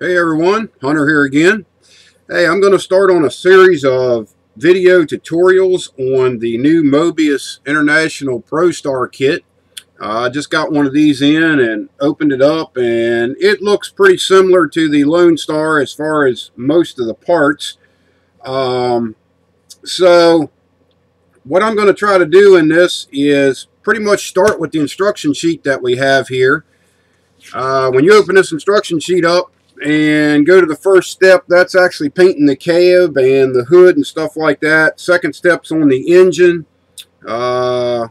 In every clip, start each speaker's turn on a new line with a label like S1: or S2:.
S1: Hey everyone, Hunter here again. Hey, I'm going to start on a series of video tutorials on the new Moebius International ProStar kit. I just got one of these in and opened it up, and it looks pretty similar to the Lone Star as far as most of the parts. So what I'm going to try to do in this is pretty much start with the instruction sheet that we have here. When you open this instruction sheet up and go to the first step, that's actually painting the cab and the hood and stuff like that. Second step's on the engine. And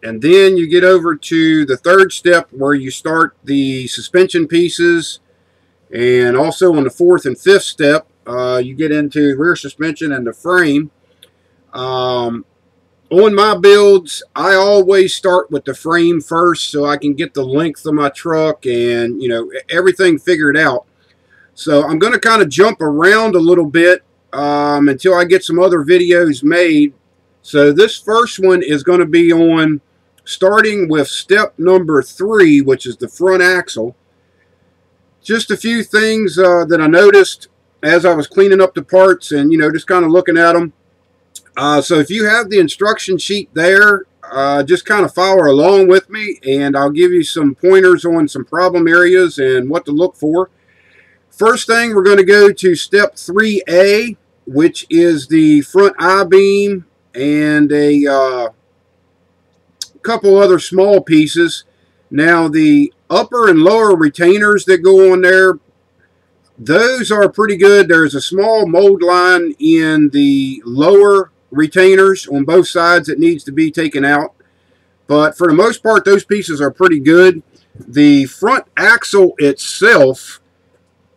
S1: then you get over to the third step where you start the suspension pieces. And also on the fourth and fifth step, you get into rear suspension and the frame. On my builds, I always start with the frame first so I can get the length of my truck and, you know, everything figured out. So I'm going to kind of jump around a little bit until I get some other videos made. So this first one is going to be on starting with step number 3, which is the front axle. Just a few things that I noticed as I was cleaning up the parts and, you know, just kind of looking at them. So if you have the instruction sheet there, just kind of follow along with me, and I'll give you some pointers on some problem areas and what to look for. First thing, we're going to go to step 3A, which is the front I-beam and a couple other small pieces. Now, the upper and lower retainers that go on there, those are pretty good. There's a small mold line in the lower retainers on both sides that needs to be taken out, but for the most part those pieces are pretty good. The front axle itself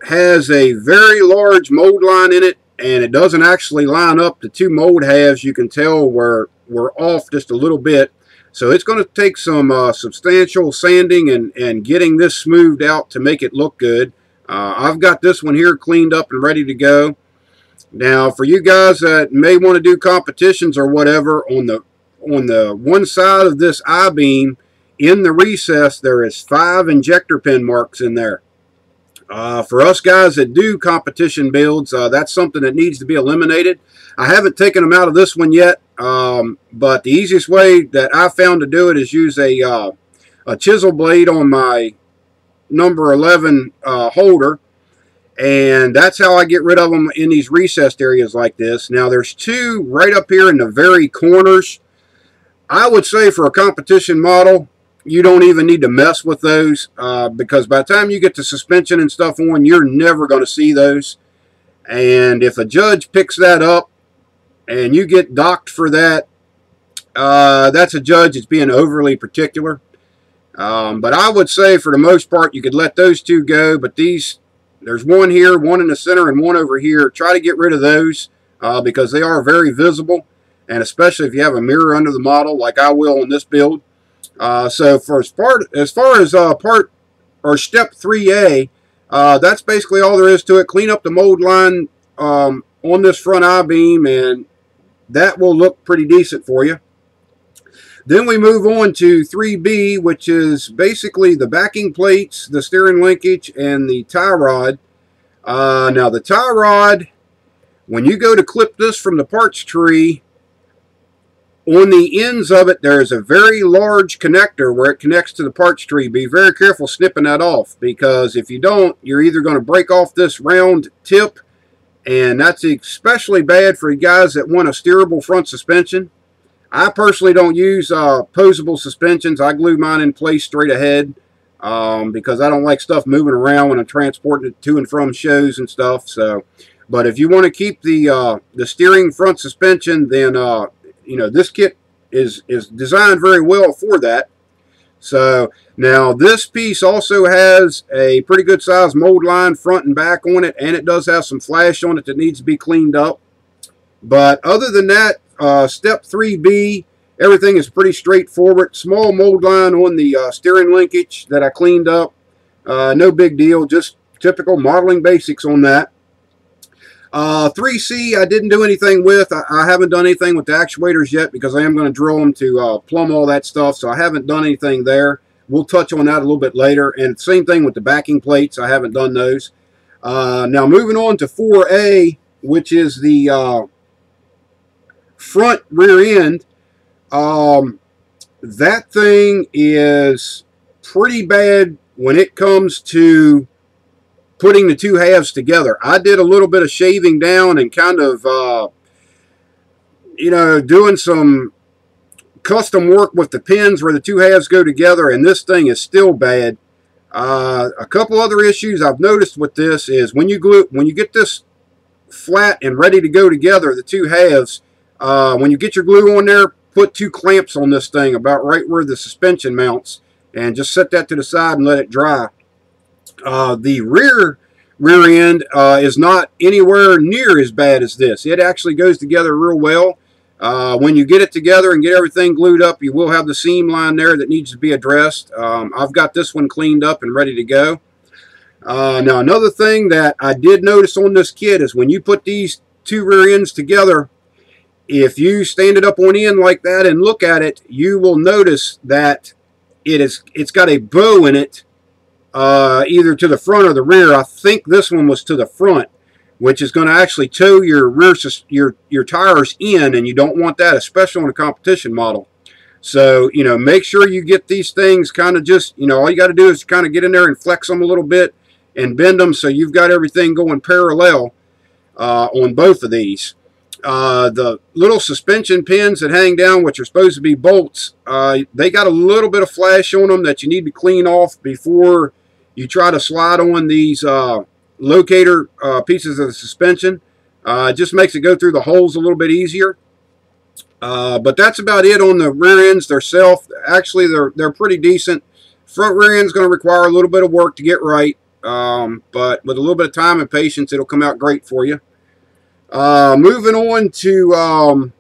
S1: has a very large mold line in it, and it doesn't actually line up. The two mold halves, you can tell, we're off just a little bit, so it's going to take some substantial sanding and getting this smoothed out to make it look good. I've got this one here cleaned up and ready to go. Now, for you guys that may want to do competitions or whatever, on the one side of this I-beam, in the recess, there is 5 injector pin marks in there. For us guys that do competition builds, that's something that needs to be eliminated. I haven't taken them out of this one yet, but the easiest way that I found to do it is use a chisel blade on my number 11 holder. And that's how I get rid of them in these recessed areas like this. Now, there's 2 right up here in the very corners. I would say for a competition model, you don't even need to mess with those because by the time you get the suspension and stuff on, you're never going to see those. And if a judge picks that up and you get docked for that, that's a judge that's being overly particular. But I would say for the most part, you could let those 2 go, but these... There's one here, one in the center, and one over here. Try to get rid of those because they are very visible, and especially if you have a mirror under the model, like I will on this build. So for as far as part or step 3A, that's basically all there is to it. Clean up the mold line on this front I-beam, and that will look pretty decent for you. Then we move on to 3B, which is basically the backing plates, the steering linkage, and the tie rod. Now, the tie rod, when you go to clip this from the parts tree, on the ends of it, there is a very large connector where it connects to the parts tree. Be very careful snipping that off, because if you don't, you're either going to break off this round tip, and that's especially bad for you guys that want a steerable front suspension. I personally don't use posable suspensions. I glue mine in place straight ahead because I don't like stuff moving around when I'm transporting it to and from shows and stuff. So, but if you want to keep the steering front suspension, then you know, this kit is designed very well for that. So now this piece also has a pretty good size mold line front and back on it, and it does have some flash on it that needs to be cleaned up. But other than that, step 3B, everything is pretty straightforward. Small mold line on the steering linkage that I cleaned up. No big deal, just typical modeling basics on that. 3C, I didn't do anything with. I haven't done anything with the actuators yet because I am going to drill them to plumb all that stuff, so I haven't done anything there. We'll touch on that a little bit later. And same thing with the backing plates. I haven't done those. Now moving on to 4A, which is the front rear end. That thing is pretty bad when it comes to putting the two halves together. I did a little bit of shaving down and kind of, you know, doing some custom work with the pins where the two halves go together, and this thing is still bad. A couple other issues I've noticed with this is when you get this flat and ready to go together, the two halves, when you get your glue on there, put 2 clamps on this thing about right where the suspension mounts, and just set that to the side and let it dry. The rear end is not anywhere near as bad as this. It actually goes together real well. When you get it together and get everything glued up, you will have the seam line there that needs to be addressed. I've got this one cleaned up and ready to go. Now, another thing that I did notice on this kit is when you put these 2 rear ends together, if you stand it up on end like that and look at it, you will notice that it's got a bow in it, either to the front or the rear. I think this one was to the front, which is going to actually tow your your tires in, and you don't want that, especially on a competition model. So, you know, make sure you get these things kind of just, you know, all you got to do is kind of get in there and flex them a little bit and bend them so you've got everything going parallel on both of these. The little suspension pins that hang down, which are supposed to be bolts, they got a little bit of flash on them that you need to clean off before you try to slide on these locator pieces of the suspension. It just makes it go through the holes a little bit easier. But that's about it on the rear ends themselves. Actually, they're pretty decent. Front rear end's going to require a little bit of work to get right, but with a little bit of time and patience, it'll come out great for you. Moving on to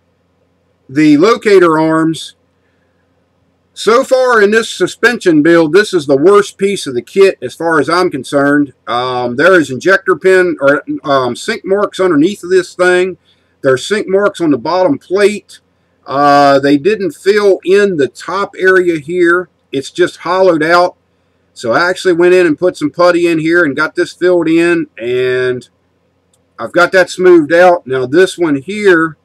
S1: the locator arms. So far in this suspension build, this is the worst piece of the kit as far as I'm concerned. There is injector pin or sink marks underneath of this thing. There's sink marks on the bottom plate. They didn't fill in the top area here. It's just hollowed out. So I actually went in and put some putty in here and got this filled in, and I've got that smoothed out. Now this one here,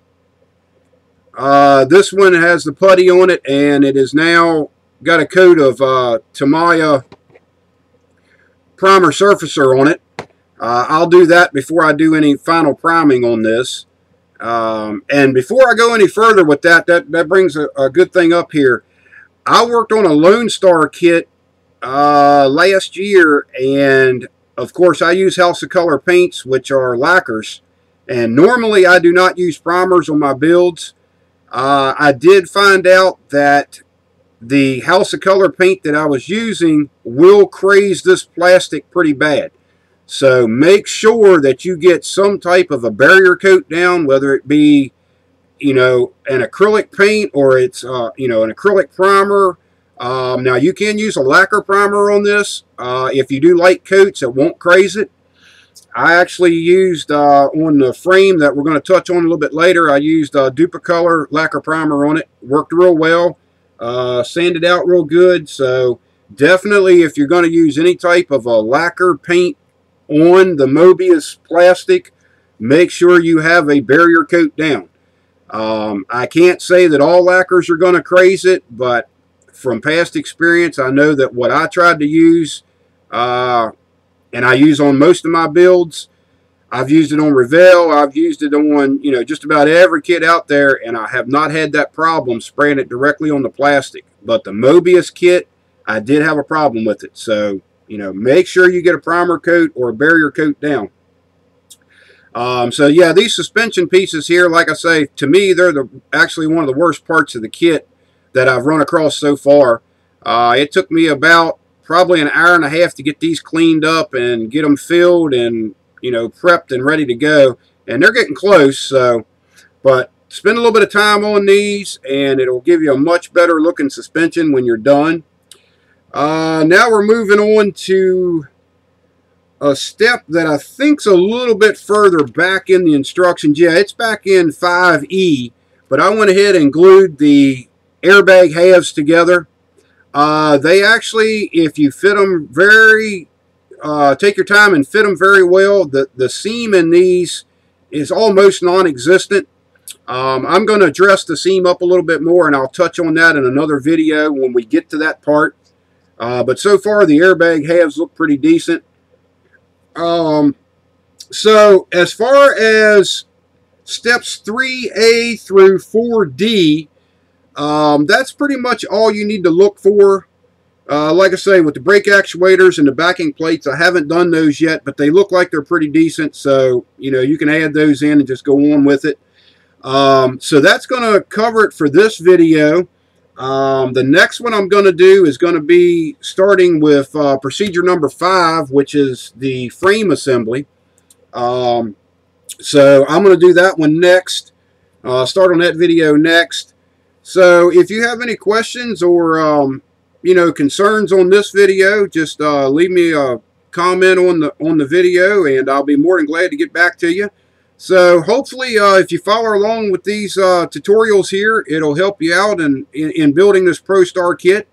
S1: this one has the putty on it, and it is now got a coat of Tamiya primer surfacer on it. I'll do that before I do any final priming on this. And before I go any further with that brings a good thing up here. I worked on a Lone Star kit last year, and of course I use House of Color paints, which are lacquers, and normally I do not use primers on my builds. I did find out that the House of Color paint that I was using will craze this plastic pretty bad. So make sure that you get some type of a barrier coat down, whether it be, you know, an acrylic paint or it's, you know, an acrylic primer. Now you can use a lacquer primer on this. If you do light coats, it won't craze it. I actually used on the frame that we're going to touch on a little bit later, I used Duplicolor lacquer primer on it. Worked real well. Sanded out real good. So definitely, if you're going to use any type of a lacquer paint on the moebius plastic, make sure you have a barrier coat down. I can't say that all lacquers are going to craze it, but from past experience, I know that what I tried to use, and I use on most of my builds, I've used it on Revell, I've used it on, you know, just about every kit out there, and I have not had that problem spraying it directly on the plastic. But the moebius kit, I did have a problem with it. So, you know, make sure you get a primer coat or a barrier coat down. So yeah, these suspension pieces here, like I say, to me, they're actually one of the worst parts of the kit that I've run across so far. It took me about probably an hour and a half to get these cleaned up and get them filled and, you know, prepped and ready to go. And they're getting close, so, but spend a little bit of time on these and it'll give you a much better looking suspension when you're done. Now we're moving on to a step that I think's a little bit further back in the instructions. Yeah, it's back in 5E, but I went ahead and glued the airbag halves together. They actually, if you fit them very take your time and fit them very well. The seam in these is almost non-existent. I'm going to dress the seam up a little bit more, and I'll touch on that in another video when we get to that part. But so far, the airbag halves look pretty decent. So as far as steps 3A through 4D, that's pretty much all you need to look for. Like I say, with the brake actuators and the backing plates, I haven't done those yet, but they look like they're pretty decent. So, you know, you can add those in and just go on with it. So that's going to cover it for this video. The next one I'm going to do is going to be starting with procedure number 5, which is the frame assembly. So I'm going to do that one next. Start on that video next. So if you have any questions or you know, concerns on this video, just leave me a comment on the video, and I'll be more than glad to get back to you. So hopefully, if you follow along with these tutorials here, it'll help you out in building this prostar kit.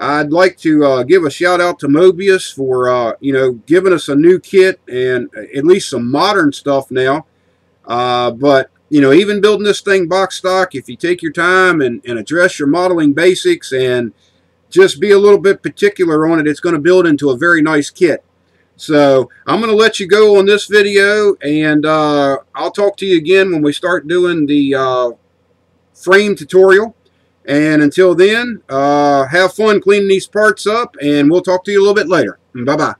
S1: I'd like to give a shout out to Moebius for you know, giving us a new kit and at least some modern stuff now. But you know, even building this thing box stock, if you take your time and address your modeling basics and just be a little bit particular on it, it's going to build into a very nice kit. So I'm going to let you go on this video, and I'll talk to you again when we start doing the frame tutorial. And until then, have fun cleaning these parts up, and we'll talk to you a little bit later. Bye-bye.